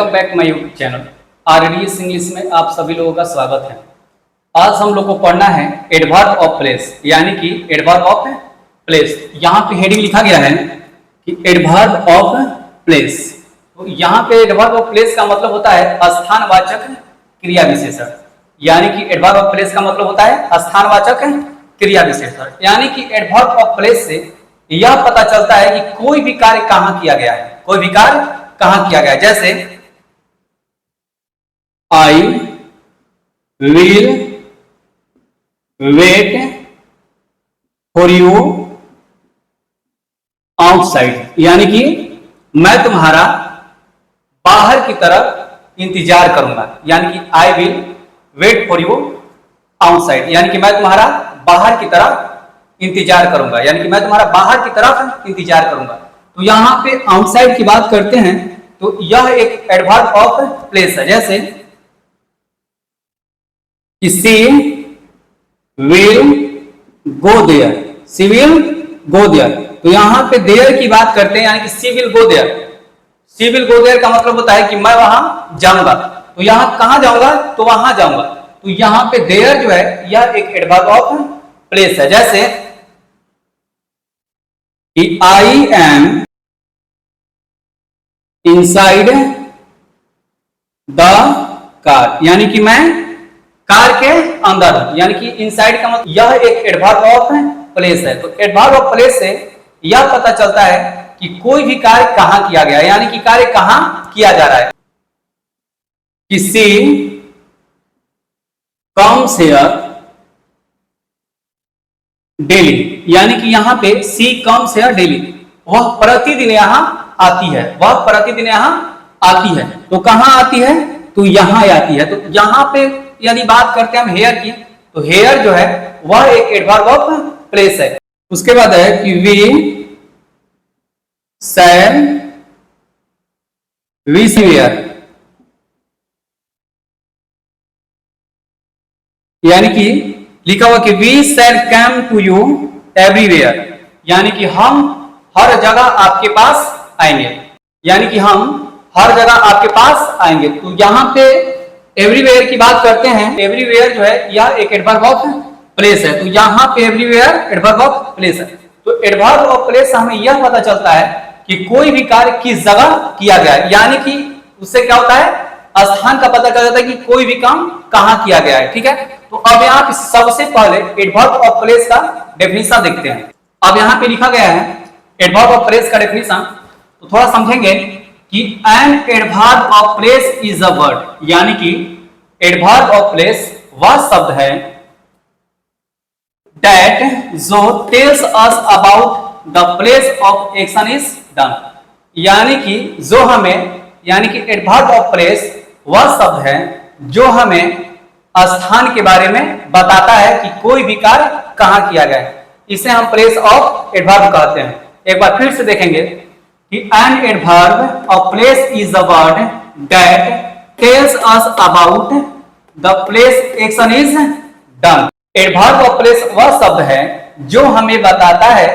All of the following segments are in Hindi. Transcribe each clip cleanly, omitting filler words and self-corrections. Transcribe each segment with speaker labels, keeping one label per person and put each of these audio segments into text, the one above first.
Speaker 1: Welcome back my YouTube channel RDS English में आप सभी लोगों का स्वागत है। आज हम लोग को पढ़ना है एडवर्ब ऑफ प्लेस, यानी कि एडवर्ब ऑफ प्लेस। यहाँ पे हेडिंग लिखा गया है कि एडवर्ब ऑफ प्लेस। तो यहाँ पे एडवर्ब ऑफ प्लेस का मतलब होता है स्थानवाचक क्रिया विशेषण, यानी कि एडवर्ब ऑफ प्लेस का मतलब होता है स्थानवाचक क्रिया विशेषण। यानी कि एडवर्ब ऑफ प्लेस से यह पता चलता है कि कोई भी कार्य कहाँ किया गया है, कोई भी कार्य कहाँ किया गया है। जैसे I will wait for you outside, यानी कि मैं तुम्हारा बाहर की तरफ इंतजार करूंगा। यानी कि I will wait for you outside, यानी कि मैं तुम्हारा बाहर की तरफ इंतजार करूंगा, यानी कि मैं तुम्हारा बाहर की तरफ इंतजार करूंगा। तो यहां पे आउटसाइड की बात करते हैं तो यह एक एडवर्ब ऑफ प्लेस है। जैसे she will go there, she will go there. तो यहां पे देयर की बात करते हैं, यानी कि she will go there. She will go there का मतलब होता है कि मैं वहां जाऊंगा। तो यहां कहां जाऊंगा, तो वहां जाऊंगा। तो यहां पे देयर जो है यह एक एडवर्ब ऑफ प्लेस है। जैसे I am inside the car, यानी कि मैं कार के अंदर हूं। यानी कि इनसाइड का मतलब यह एक एडवर्ब ऑफ प्लेस है। तो एडवर्ब ऑफ प्लेस से यह पता चलता है कि कोई भी कार्य कहां किया गया है, यानी कि कार्य कहां किया जा रहा है। किसी कम्स हियर डेली, यानी कि यहां पे सी कम्स हियर डेली, वह प्रतिदिन यहां आती है, वह प्रतिदिन यहां आती है। तो कहां आती है, तो यहां आती है। तो यहां पे यदि बात करते हैं हम हेयर की, तो हेयर जो है वह एक एडवर्ब ऑफ प्लेस है। उसके बाद है कि वी शैल विश वेयर, यानी कि लिखा हुआ कि we shall come to you everywhere, यानी कि हम हर जगह आपके पास आएंगे, यानी कि हम हर जगह आपके पास आएंगे। तो यहाँ पे एवरीवेयर की बात करते हैं। एवरीवेयर जो है यह एक एडवर्ब ऑफ प्लेस है। तो यहाँ पे एवरीवेयर एडवर्ब ऑफ प्लेस है। तो एडवर्ब ऑफ प्लेस हमें यह पता चलता है कि कोई भी कार्य किस जगह किया गया है, यानी कि उससे क्या होता है, स्थान का पता चल जाता है कि कोई भी काम कहाँ किया गया है। ठीक है, तो अब यहाँ पे सबसे पहले एडवर्ब ऑफ प्लेस का डेफिनेशन देखते हैं। अब यहाँ पे लिखा गया है एडवर्ब ऑफ प्लेस का डेफिनेशन, तो थोड़ा समझेंगे कि an adverb of place is a word, यानी कि एडवर्ब ऑफ प्लेस वह शब्द है दैट जो tells us about the place of action is done, यानी कि जो हमें, यानी कि एडवर्ब ऑफ प्लेस वह शब्द है जो हमें स्थान के बारे में बताता है कि कोई भी कार्य कहां किया गया है। इसे हम प्लेस ऑफ एडवर्ब कहते हैं। एक बार फिर से देखेंगे कि an adverb of place is a word that tells us about the place action is done. Adverb of place वह शब्द है जो हमें बताता है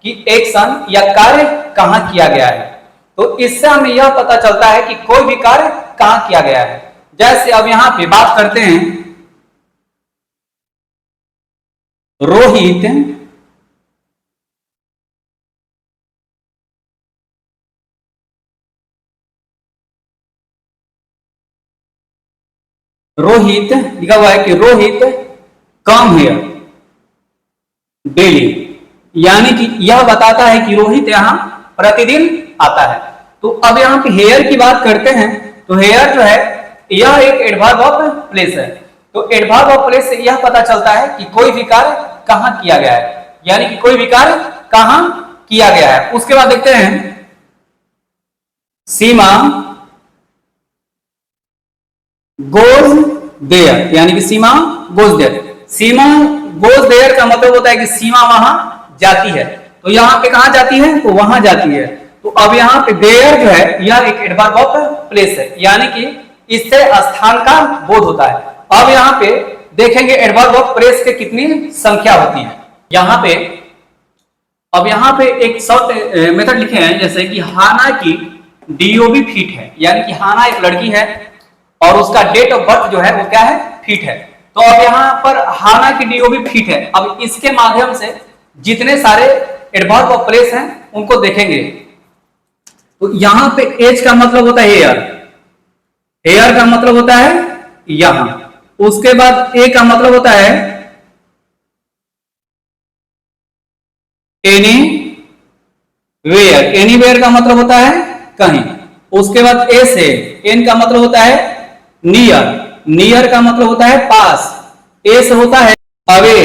Speaker 1: कि एक्शन या कार्य कहां किया गया है। तो इससे हमें यह पता चलता है कि कोई भी कार्य कहां किया गया है। जैसे अब यहां पे बात करते हैं रोहित लिखा हुआ है कि रोहित कम हियर डेली, यानी कि यह बताता है कि रोहित यहां प्रतिदिन आता है। तो अब यहां पे हेयर की बात करते हैं, तो हेयर जो है यह एक एडवर्ब ऑफ प्लेस है। तो एडवर्ब ऑफ प्लेस से यह पता चलता है कि कोई भी कार्य कहां किया गया है, यानी कि कोई भी कार्य कहां किया गया है। उसके बाद देखते हैं सीमा गोज देयर, यानी कि Seema goes there. Seema goes there का मतलब होता है कि सीमा वहां जाती है। तो यहां पे कहां जाती है, तो वहां जाती है। तो अब यहां पे देयर जो है यह एक एडवर्ब ऑफ प्लेस है, यानी कि इससे स्थान का बोध होता है। अब यहां पे देखेंगे एडवर्ब ऑफ प्लेस के कितनी संख्या होती है। यहां पे अब यहां पे एक शॉर्ट मेथड लिखे हैं, जैसे कि हाना की डीओबी फिट है, यानी कि हाना एक लड़की है और उसका डेट ऑफ बर्थ जो है वो क्या है, फिट है। तो अब यहाँ पर हाना की डीओबी फिट है। अब इसके माध्यम से जितने सारे एडवर्ब ऑफ प्लेस हैं उनको देखेंगे। तो यहां पे एज का मतलब होता है हेयर, हेयर का मतलब होता है यहां। उसके बाद ए का मतलब होता है एनी वेयर, एनी वेयर का मतलब होता है कहीं। उसके बाद ए से एन का मतलब होता है नियर, नियर का मतलब होता है पास। ए से होता है अवे,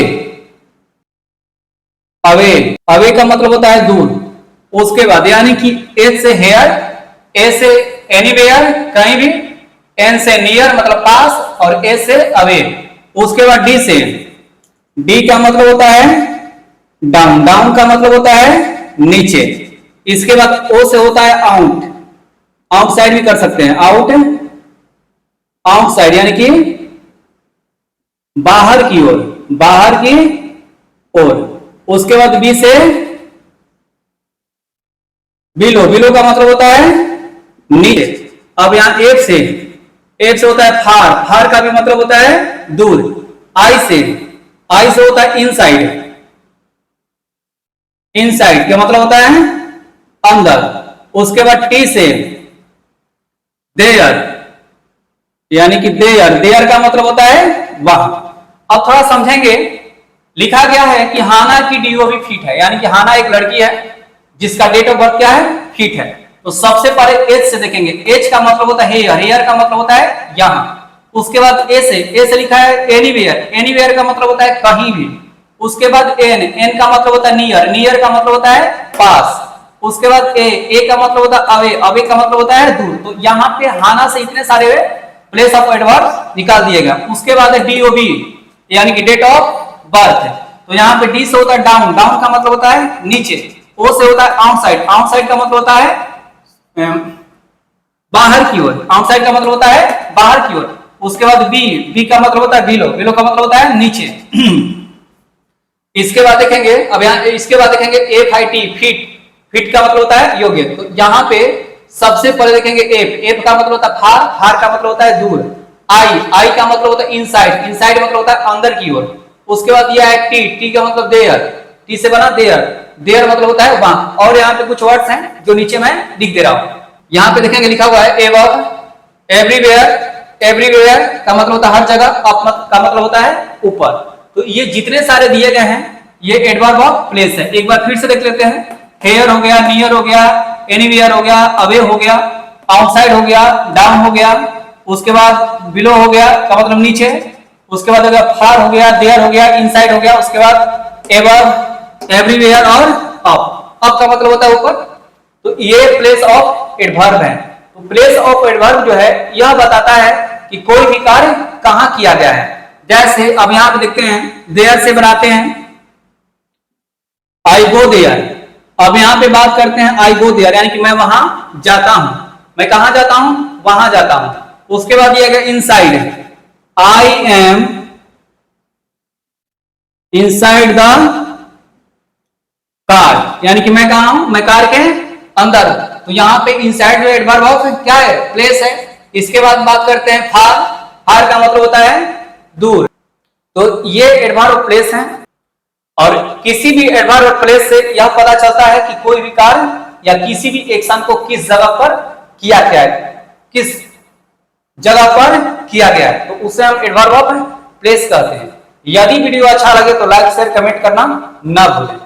Speaker 1: अवे, अवे का मतलब होता है दूर। उसके बाद यानी कि एच से हेयर, ए से एनीवेयर कहीं भी, एन से नियर मतलब पास और ए से अवे। उसके बाद डी से, डी का मतलब होता है डाउन, डाउन का मतलब होता है नीचे। इसके बाद ओ से होता है आउट, आउटसाइड भी कर सकते हैं, आउट, आउटसाइड यानी कि बाहर की ओर, बाहर की ओर। उसके बाद बी से बिलो, बिलो का मतलब होता है नीचे। अब यहां एफ से, एफ से होता है फार, फार का भी मतलब होता है दूर। आई से, आई से होता है इनसाइड, इनसाइड का मतलब होता है अंदर। उसके बाद टी से देयर, यानी कि देयर, देयर का मतलब होता है वहां। अब थोड़ा समझेंगे। लिखा गया है कि हाना की डीओबी फिट है, यानी कि हाना एक लड़की है जिसका डेट ऑफ बर्थ क्या है, फिट है। तो सबसे पहले एच से देखेंगे। एच का मतलब होता है हेयर, हेयर का मतलब होता है यहां। उसके बाद ए से लिखा है एनीवेयर, एनीवेयर का मतलब होता है कहीं भी। उसके बाद एन, एन का मतलब होता है नियर, नियर का मतलब होता है पास। उसके बाद ए का मतलब होता है अवे, अवे का मतलब होता है दूर। तो यहाँ पे हाना से इतने सारे प्लेस ऑफ एडवर्ब निकाल दिएगा। उसके बाद है डीओबी, यानी कि डेट ऑफ बर्थ। तो यहाँ पे डी से होता है डाउन, डाउन का मतलब होता है नीचे। ओ से होता है आउटसाइड, आउटसाइड का मतलब होता है बाहर की ओर, आउटसाइड का मतलब होता है बाहर की ओर। उसके बाद बी, बी का मतलब होता है बिलो, बिलो का मतलब होता है नीचे। इसके बाद देखेंगे, अब यहाँ इसके बाद देखेंगे F I T, fit, fit का मतलब होता है योग्य। तो यहाँ पे सबसे पहले देखेंगे एफ, एफ का मतलब होता है फार, फार का मतलब होता है दूर। आई, आई का मतलब होता है इनसाइड, इनसाइड मतलब होता है अंदर की ओर। उसके बाद यह है टी, टी का मतलब देयर, टी से बना देयर, देयर मतलब होता है वहां। और यहाँ पे कुछ वर्ड्स हैं जो नीचे मैं लिख दे रहा हूं। यहाँ पे देखेंगे लिखा हुआ है एवर, एवरीवेयर, एवरीवेयर का मतलब होता है हर जगह, अप का मतलब होता है ऊपर। तो ये जितने सारे दिए गए हैं ये एडवर्ब ऑफ प्लेस है। एक बार फिर से देख लेते हैं। हेयर हो गया, नियर हो गया, एनीवेयर हो गया, अवे हो गया, आउटसाइड हो गया, डाउन हो गया। उसके बाद बिलो हो गया का मतलब नीचे। उसके बाद अगर फार हो गया, देयर हो गया, इनसाइड हो गया। उसके बाद एवर, एवरीवेयर और अप, अप का मतलब होता है ऊपर। तो ये प्लेस ऑफ एडवर्ब है। तो प्लेस ऑफ एडवर्ब जो है यह बताता है कि कोई भी कार्य कहां किया गया है। जैसे अब यहां पे देखते हैं, देयर से बनाते हैं आई गो देयर। अब यहां पे बात करते हैं आई गो देयर, यानी कि मैं वहां जाता हूं। मैं कहां जाता हूं, वहां जाता हूं। उसके बाद ये है inside, I am inside the car, यानी कि मैं कहां हूं, मैं कार के अंदर। तो यहां पे इनसाइड जो एडवर्ब ऑफ क्या है, प्लेस है। इसके बाद बात करते हैं फार, फार का मतलब होता है दूर। तो ये एडवर्ब ऑफ प्लेस है। और किसी भी एडवर्ब ऑफ प्लेस से यह पता चलता है कि कोई भी कार्य या किसी भी एक्शन को किस जगह पर किया गया है, किस जगह पर किया गया है। तो उसे हम एडवर्ब ऑफ प्लेस कहते हैं। यदि वीडियो अच्छा लगे तो लाइक शेयर कमेंट करना ना भूलें।